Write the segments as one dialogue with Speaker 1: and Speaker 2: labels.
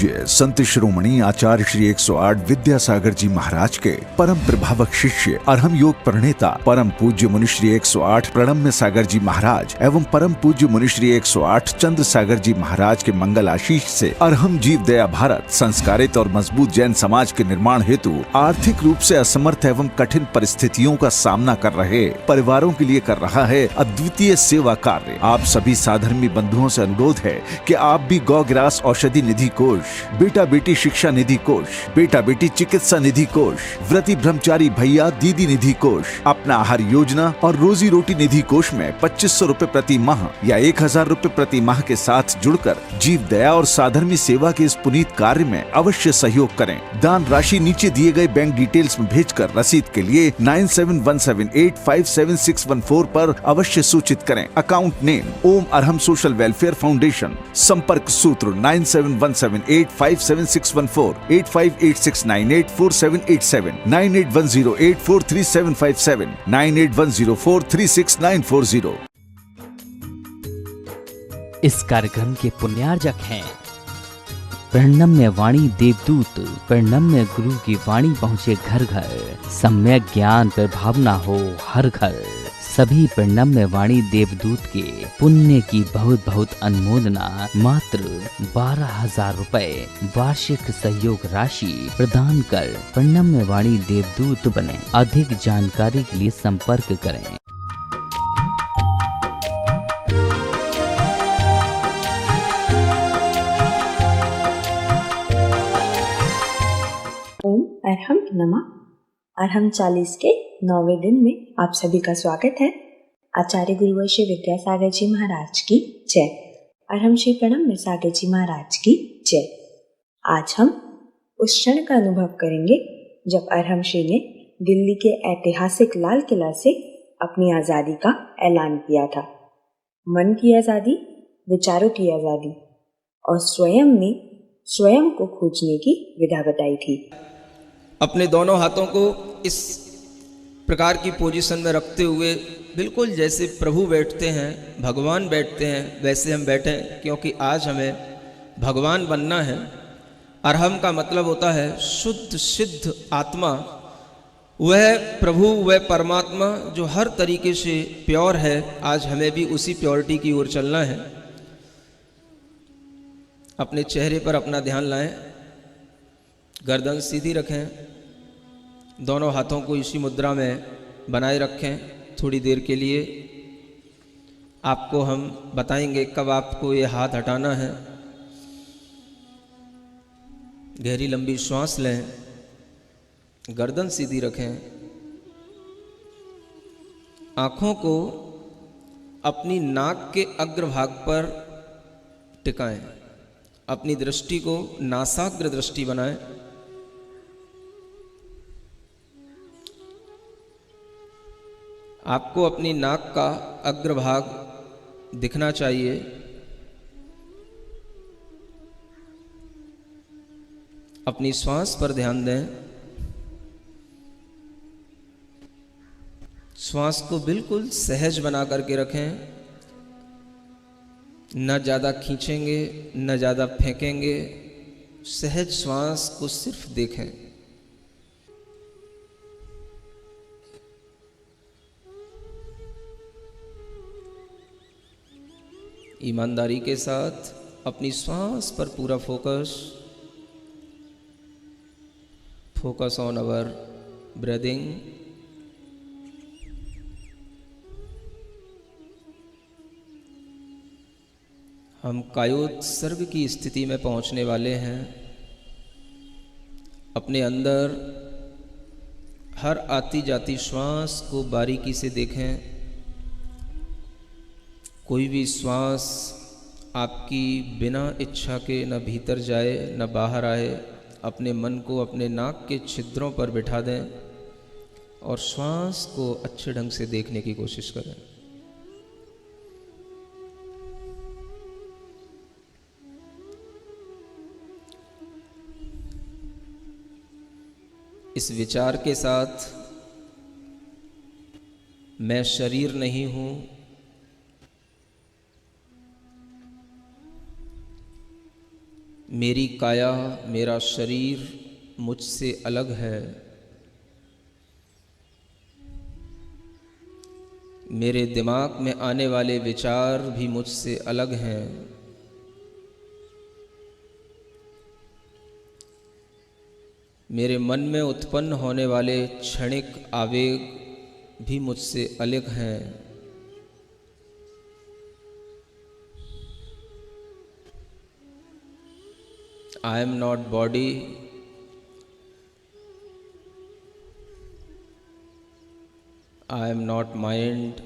Speaker 1: पूज्य संत शिरोमणि आचार्य श्री 108 विद्यासागर जी महाराज के परम प्रभावक शिष्य अरहम योग प्रणेता परम पूज्य मुनिश्री 108 प्रणम्य सागर जी महाराज एवं परम पूज्य मुनिश्री 108 चंद्र सागर जी महाराज के मंगल आशीष से अरहम जीव दया भारत संस्कारित और मजबूत जैन समाज के निर्माण हेतु आर्थिक रूप से असमर्थ एवं कठिन परिस्थितियों का सामना कर रहे परिवारों के लिए कर रहा है अद्वितीय सेवा कार्य। आप सभी साधर्मी बंधुओं से अनुरोध है कि आप भी गौ ग्रास औषधि निधि कोष, बेटा बेटी शिक्षा निधि कोष, बेटा बेटी चिकित्सा निधि कोष, व्रती ब्रह्मचारी भैया दीदी निधि कोष, अपना आहार योजना और रोजी रोटी निधि कोष में 2500 रूपए प्रति माह या 1000 रूपए प्रति माह के साथ जुड़कर जीव दया और साधर्मी सेवा के इस पुनीत कार्य में अवश्य सहयोग करें। दान राशि नीचे दिए गए बैंक डिटेल्स में भेजकर रसीद के लिए 9717857614 पर अवश्य सूचित करें। अकाउंट नेम ओम अरहम सोशल वेलफेयर फाउंडेशन। संपर्क सूत्र 9717857614, 8586984787, 9810843757, 9810436940।
Speaker 2: इस कार्यक्रम के पुण्यार्जक हैं प्रणम्य वाणी देवदूत। प्रणम्य गुरु की वाणी पहुँचे घर घर, सम्यक ज्ञान पर भावना हो हर घर। सभी प्रणम्य वाणी देवदूत के पुण्य की बहुत बहुत अनुमोदना मात्र 12,000 रुपए वार्षिक सहयोग राशि प्रदान कर प्रणम्य वाणी देवदूत बने। अधिक जानकारी के लिए संपर्क करें।
Speaker 3: ओम अरहम नमः। अरहम 40 के 9वें दिन में आप सभी का स्वागत है। आचार्य गुरुवर श्री विद्यासागर जी महाराज की जय। अरहम श्री प्रणम्य सागर जी महाराज की जय। आज हम उस क्षण का अनुभव करेंगे जब अरहम श्री ने दिल्ली के ऐतिहासिक लाल किला से अपनी आज़ादी का ऐलान किया था। मन की आज़ादी, विचारों की आज़ादी और स्वयं को खोजने की विधा बताई थी।
Speaker 4: अपने दोनों हाथों को इस प्रकार की पोजीशन में रखते हुए बिल्कुल जैसे प्रभु बैठते हैं, भगवान बैठते हैं, वैसे हम बैठें, क्योंकि आज हमें भगवान बनना है। अरहम का मतलब होता है शुद्ध सिद्ध आत्मा। वह प्रभु, वह परमात्मा जो हर तरीके से प्योर है। आज हमें भी उसी प्योरिटी की ओर चलना है। अपने चेहरे पर अपना ध्यान लाएं, गर्दन सीधी रखें, दोनों हाथों को इसी मुद्रा में बनाए रखें। थोड़ी देर के लिए आपको हम बताएंगे कब आपको ये हाथ हटाना है। गहरी लंबी श्वास लें, गर्दन सीधी रखें, आँखों को अपनी नाक के अग्रभाग पर टिकाएं, अपनी दृष्टि को नासाग्र दृष्टि बनाएं। आपको अपनी नाक का अग्रभाग दिखना चाहिए। अपनी श्वास पर ध्यान दें। श्वास को बिल्कुल सहज बना करके रखें। न ज़्यादा खींचेंगे, न ज़्यादा फेंकेंगे। सहज श्वास को सिर्फ देखें। ईमानदारी के साथ अपनी श्वास पर पूरा फोकस ऑन अवर ब्रीदिंग। हम कायोत्सर्ग की स्थिति में पहुंचने वाले हैं। अपने अंदर हर आती जाती श्वास को बारीकी से देखें। कोई भी श्वास आपकी बिना इच्छा के न भीतर जाए न बाहर आए। अपने मन को अपने नाक के छिद्रों पर बिठा दें और श्वास को अच्छे ढंग से देखने की कोशिश करें। इस विचार के साथ, मैं शरीर नहीं हूं, मेरी काया, मेरा शरीर मुझसे अलग है। मेरे दिमाग में आने वाले विचार भी मुझसे अलग हैं। मेरे मन में उत्पन्न होने वाले क्षणिक आवेग भी मुझसे अलग हैं। I am not body, I am not mind,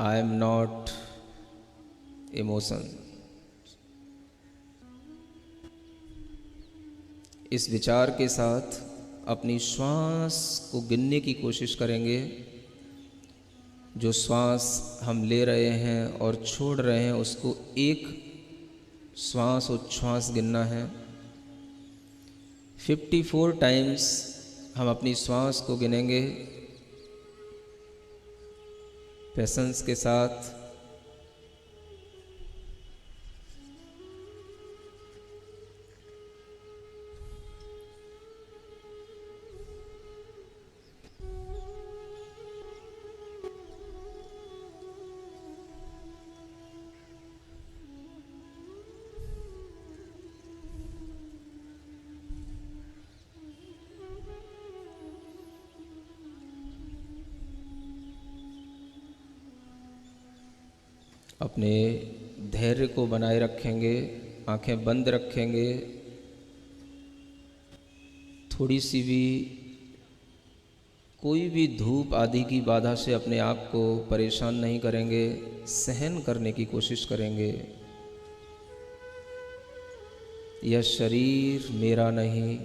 Speaker 4: I am not emotion। इस विचार के साथ अपनी श्वास को गिनने की कोशिश करेंगे। जो श्वास हम ले रहे हैं और छोड़ रहे हैं उसको एक श्वास उच्छ्वास गिनना है। 54 टाइम्स हम अपनी श्वास को गिनेंगे पेशेंस के साथ। अपने धैर्य को बनाए रखेंगे, आंखें बंद रखेंगे। थोड़ी सी भी कोई भी धूप आदि की बाधा से अपने आप को परेशान नहीं करेंगे, सहन करने की कोशिश करेंगे। यह शरीर मेरा नहीं,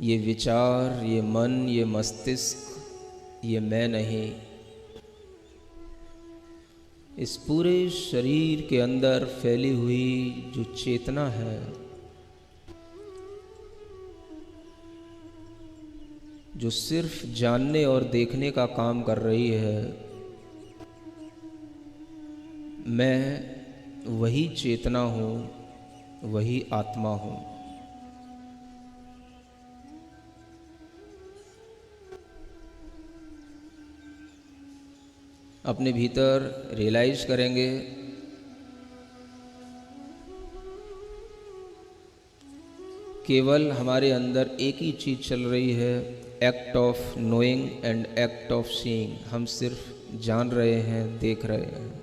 Speaker 4: ये विचार, ये मन, ये मस्तिष्क, ये मैं नहीं। इस पूरे शरीर के अंदर फैली हुई जो चेतना है, जो सिर्फ जानने और देखने का काम कर रही है, मैं वही चेतना हूँ, वही आत्मा हूँ। अपने भीतर रियलाइज करेंगे केवल हमारे अंदर एक ही चीज़ चल रही है, act of knowing and act of seeing. हम सिर्फ जान रहे हैं, देख रहे हैं।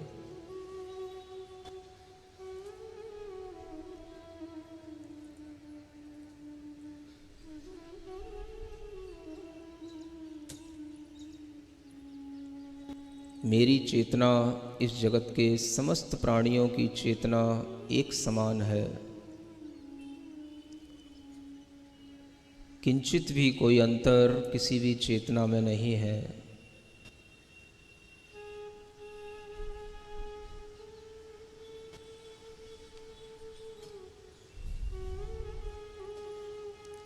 Speaker 4: मेरी चेतना इस जगत के समस्त प्राणियों की चेतना एक समान है। किंचित भी कोई अंतर किसी भी चेतना में नहीं है।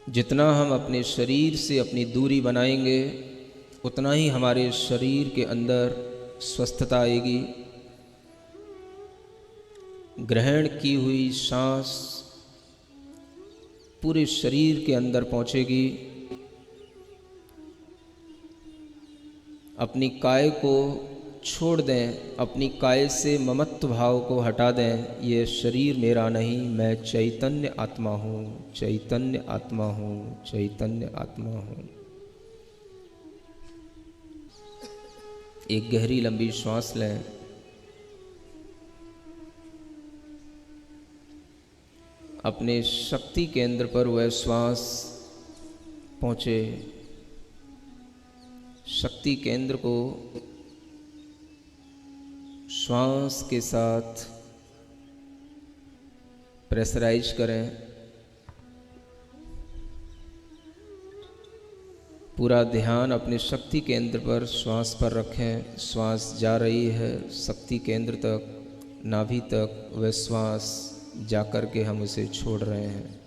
Speaker 4: जितना हम अपने शरीर से अपनी दूरी बनाएंगे, उतना ही हमारे शरीर के अंदर स्वस्थता आएगी। ग्रहण की हुई सांस पूरे शरीर के अंदर पहुंचेगी। अपनी काय को छोड़ दें, अपनी काय से ममत्व भाव को हटा दें। ये शरीर मेरा नहीं, मैं चैतन्य आत्मा हूँ, चैतन्य आत्मा हूँ, चैतन्य आत्मा हूँ। एक गहरी लंबी श्वास लें। अपने शक्ति केंद्र पर वह श्वास पहुँचे। शक्ति केंद्र को श्वास के साथ प्रेशराइज करें। पूरा ध्यान अपने शक्ति केंद्र पर, श्वास पर रखें। श्वास जा रही है शक्ति केंद्र तक, नाभि तक। वह श्वास जाकर के हम उसे छोड़ रहे हैं।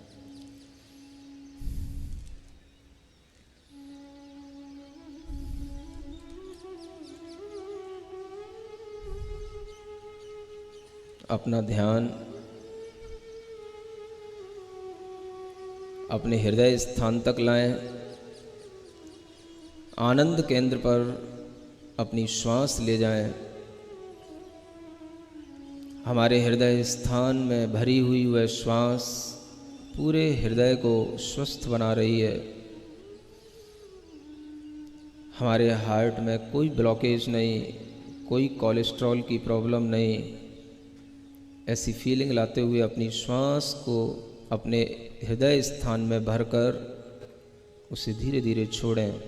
Speaker 4: अपना ध्यान अपने हृदय स्थान तक लाएं। आनंद केंद्र पर अपनी श्वास ले जाएं। हमारे हृदय स्थान में भरी हुई वह श्वास पूरे हृदय को स्वस्थ बना रही है। हमारे हार्ट में कोई ब्लॉकेज नहीं, कोई कोलेस्ट्रॉल की प्रॉब्लम नहीं। ऐसी फीलिंग लाते हुए अपनी श्वास को अपने हृदय स्थान में भरकर उसे धीरे धीरे छोड़ें।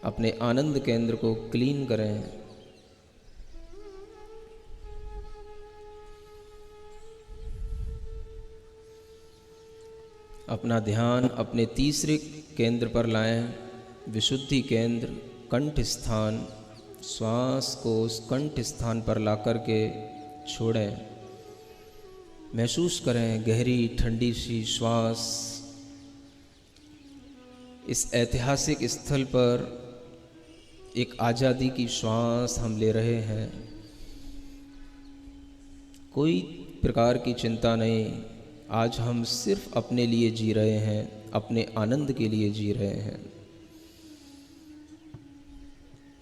Speaker 4: अपने आनंद केंद्र को क्लीन करें। अपना ध्यान अपने तीसरे केंद्र पर लाएं, विशुद्धि केंद्र, कंठ स्थान। श्वास को उस कंठ स्थान पर ला करके छोड़ें। महसूस करें गहरी ठंडी सी श्वास। इस ऐतिहासिक स्थल पर एक आज़ादी की श्वास हम ले रहे हैं। कोई प्रकार की चिंता नहीं। आज हम सिर्फ अपने लिए जी रहे हैं, अपने आनंद के लिए जी रहे हैं।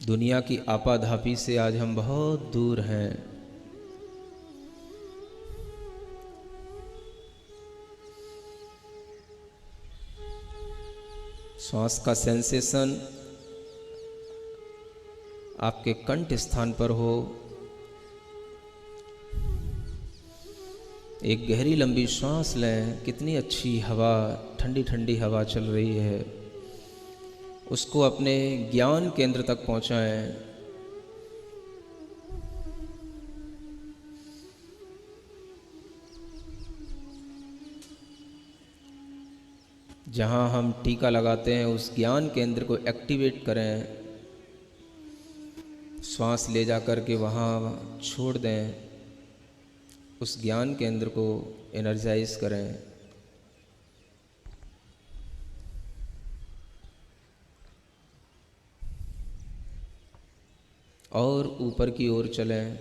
Speaker 4: दुनिया की आपाधापी से आज हम बहुत दूर हैं। श्वास का सेंसेशन आपके कंठ स्थान पर हो। एक गहरी लंबी श्वास लें। कितनी अच्छी हवा, ठंडी ठंडी हवा चल रही है। उसको अपने ज्ञान केंद्र तक पहुंचाएं। जहां हम टीका लगाते हैं उस ज्ञान केंद्र को एक्टिवेट करें। श्वास ले जा कर के वहाँ छोड़ दें। उस ज्ञान केंद्र को एनर्जाइज करें। और ऊपर की ओर चलें।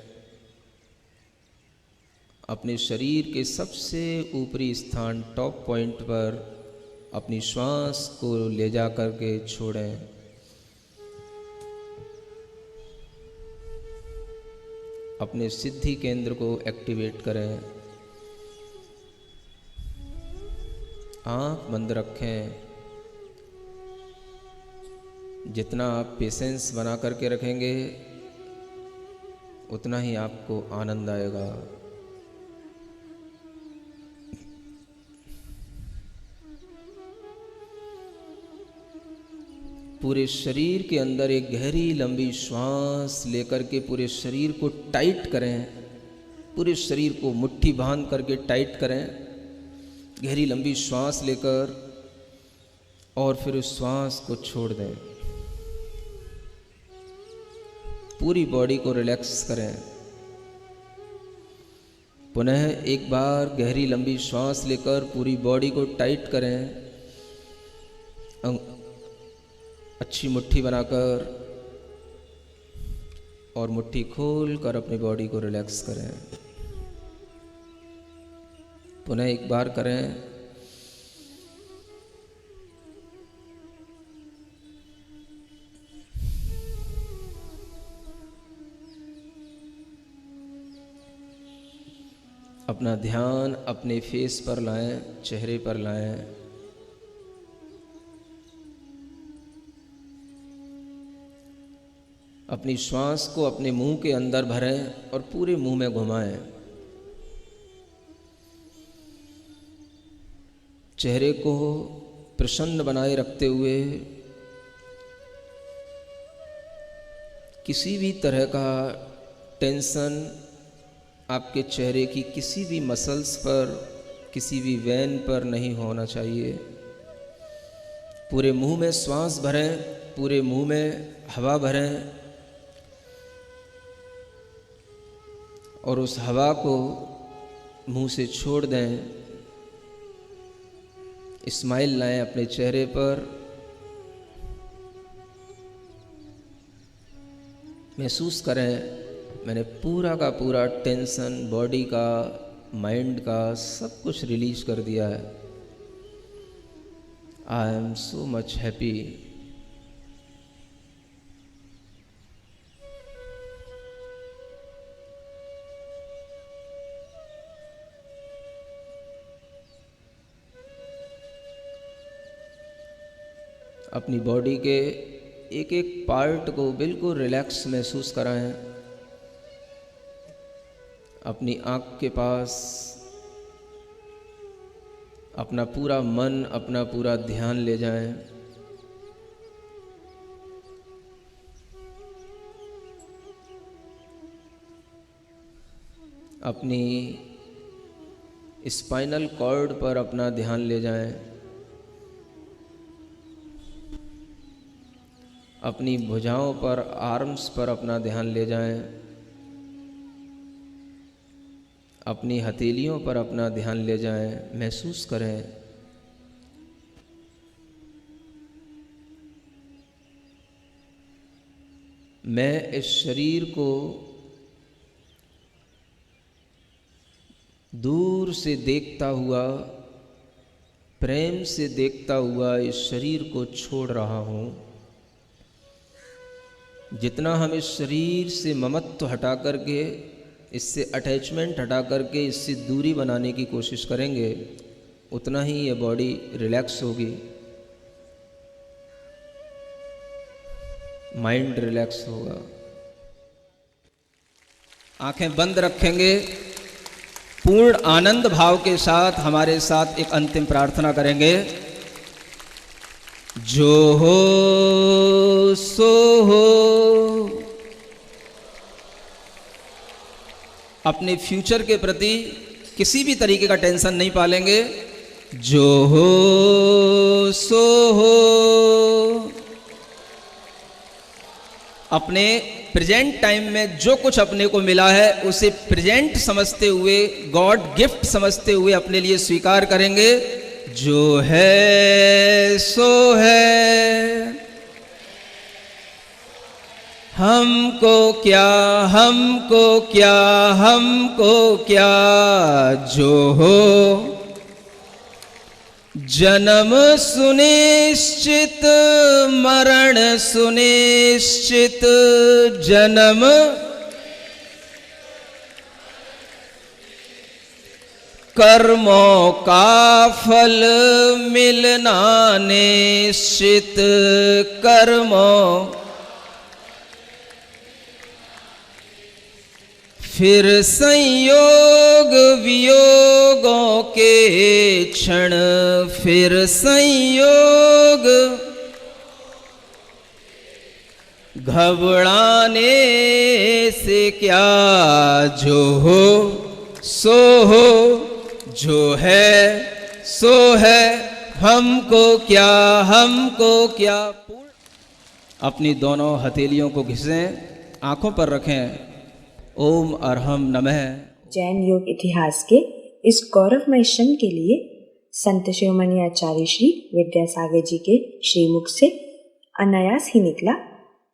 Speaker 4: अपने शरीर के सबसे ऊपरी स्थान, टॉप पॉइंट पर अपनी श्वास को ले जा कर के छोड़ें। अपने सिद्धि केंद्र को एक्टिवेट करें। आँख बंद रखें। जितना आप पेशेंस बना करके रखेंगे उतना ही आपको आनंद आएगा। पूरे शरीर के अंदर एक गहरी लंबी श्वास लेकर के पूरे शरीर को टाइट करें। पूरे शरीर को मुट्ठी बांध करके टाइट करें। गहरी लंबी श्वास लेकर और फिर उस श्वास को छोड़ दें। पूरी बॉडी को रिलैक्स करें। पुनः एक बार गहरी लंबी श्वास लेकर पूरी बॉडी को टाइट करें। अच्छी मुट्ठी बनाकर और मुट्ठी खोल कर अपनी बॉडी को रिलैक्स करें। पुनः एक बार करें। अपना ध्यान अपने फेस पर लाएं, चेहरे पर लाएं। अपनी श्वास को अपने मुंह के अंदर भरें और पूरे मुंह में घुमाएं। चेहरे को प्रसन्न बनाए रखते हुए किसी भी तरह का टेंशन आपके चेहरे की किसी भी मसल्स पर, किसी भी वेन पर नहीं होना चाहिए। पूरे मुंह में श्वास भरें, पूरे मुंह में हवा भरें और उस हवा को मुंह से छोड़ दें। स्माइल लाएं अपने चेहरे पर। महसूस करें मैंने पूरा का पूरा टेंशन बॉडी का, माइंड का, सब कुछ रिलीज कर दिया है। I am so much happy. अपनी बॉडी के एक एक पार्ट को बिल्कुल रिलैक्स महसूस कराएं। अपनी आँख के पास अपना पूरा मन, अपना पूरा ध्यान ले जाएं। अपनी स्पाइनल कॉर्ड पर अपना ध्यान ले जाएं। अपनी भुजाओं पर, आर्म्स पर अपना ध्यान ले जाएं। अपनी हथेलियों पर अपना ध्यान ले जाएं। महसूस करें मैं इस शरीर को दूर से देखता हुआ, प्रेम से देखता हुआ इस शरीर को छोड़ रहा हूँ। जितना हम इस शरीर से ममत्व हटा करके, इससे अटैचमेंट हटा करके इससे दूरी बनाने की कोशिश करेंगे, उतना ही ये बॉडी रिलैक्स होगी, माइंड रिलैक्स होगा। आंखें बंद रखेंगे, पूर्ण आनंद भाव के साथ हमारे साथ एक अंतिम प्रार्थना करेंगे। जो हो सो हो। अपने फ्यूचर के प्रति किसी भी तरीके का टेंशन नहीं पालेंगे। जो हो सो हो। अपने प्रेजेंट टाइम में जो कुछ अपने को मिला है उसे प्रेजेंट समझते हुए, गॉड गिफ्ट समझते हुए अपने लिए स्वीकार करेंगे। जो है सो है, हमको क्या, हमको क्या, हमको क्या। जो हो जन्म सुनिश्चित, मरण सुनिश्चित। जन्म कर्मों का फल मिलना निश्चित। कर्मों फिर संयोग वियोगों के क्षण, फिर संयोग घबराने से क्या। जो हो सो हो, जो है सो है, हमको क्या, हमको क्या। अपनी दोनों हथेलियों को घिसें, आंखों पर रखें। ओम अर्हम नमः।
Speaker 3: जैन योग इतिहास के इस गौरवमय क्षण के लिए संत शिरोमणि आचार्य श्री विद्यासागर जी के श्रीमुख से अनायास ही निकला,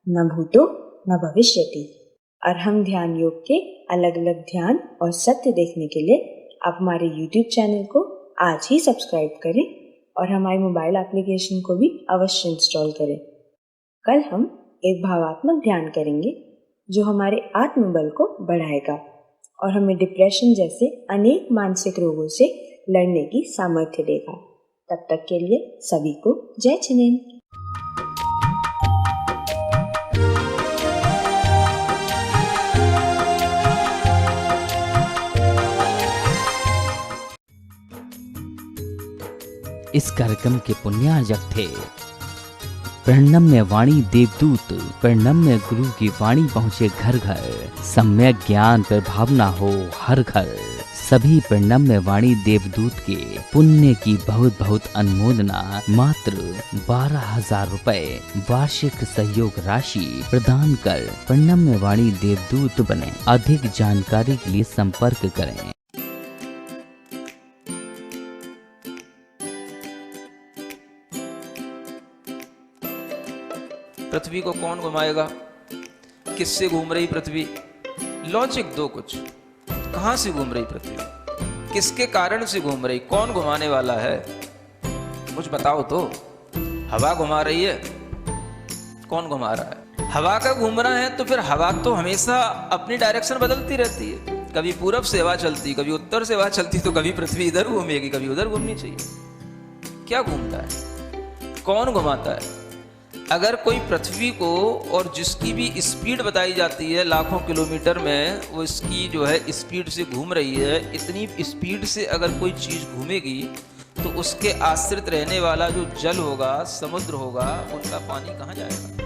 Speaker 3: न भूतो न भविष्यति। अर्हम ध्यान योग के अलग अलग ध्यान और सत्य देखने के लिए आप हमारे YouTube चैनल को आज ही सब्सक्राइब करें और हमारे मोबाइल एप्लीकेशन को भी अवश्य इंस्टॉल करें। कल हम एक भावात्मक ध्यान करेंगे जो हमारे आत्मबल को बढ़ाएगा और हमें डिप्रेशन जैसे अनेक मानसिक रोगों से लड़ने की सामर्थ्य देगा। तब तक के लिए सभी को जय छिनेन।
Speaker 2: इस कार्यक्रम के पुण्यार्जक थे प्रणम्य वाणी देवदूत। प्रणम्य गुरु की वाणी पहुँचे घर घर, सम्यक ज्ञान पर भावना हो हर घर। सभी प्रणम्य वाणी देवदूत के पुण्य की बहुत बहुत अनुमोदना। मात्र 12,000 रुपए वार्षिक सहयोग राशि प्रदान कर प्रणम्य वाणी देवदूत बने। अधिक जानकारी के लिए संपर्क करें।
Speaker 4: पृथ्वी को कौन घुमाएगा? किससे घूम रही पृथ्वी? लॉजिक दो कुछ। कहां से घूम रही पृथ्वी, किसके कारण से घूम रही, कौन घुमाने वाला है, कुछ बताओ तो। हवा घुमा रही है, कौन घुमा रहा है? हवा का घूमना है तो फिर हवा तो हमेशा अपनी डायरेक्शन बदलती रहती है। कभी पूरब से हवा चलती, कभी उत्तर से हवा चलती, तो कभी पृथ्वी इधर घूमेगी, कभी उधर घूमनी चाहिए। क्या घूमता है, कौन घुमाता है? अगर कोई पृथ्वी को, और जिसकी भी स्पीड बताई जाती है लाखों किलोमीटर में, वो इसकी जो है स्पीड से घूम रही है, इतनी स्पीड से अगर कोई चीज़ घूमेगी तो उसके आश्रित रहने वाला जो जल होगा, समुद्र होगा, उनका पानी कहाँ जाएगा?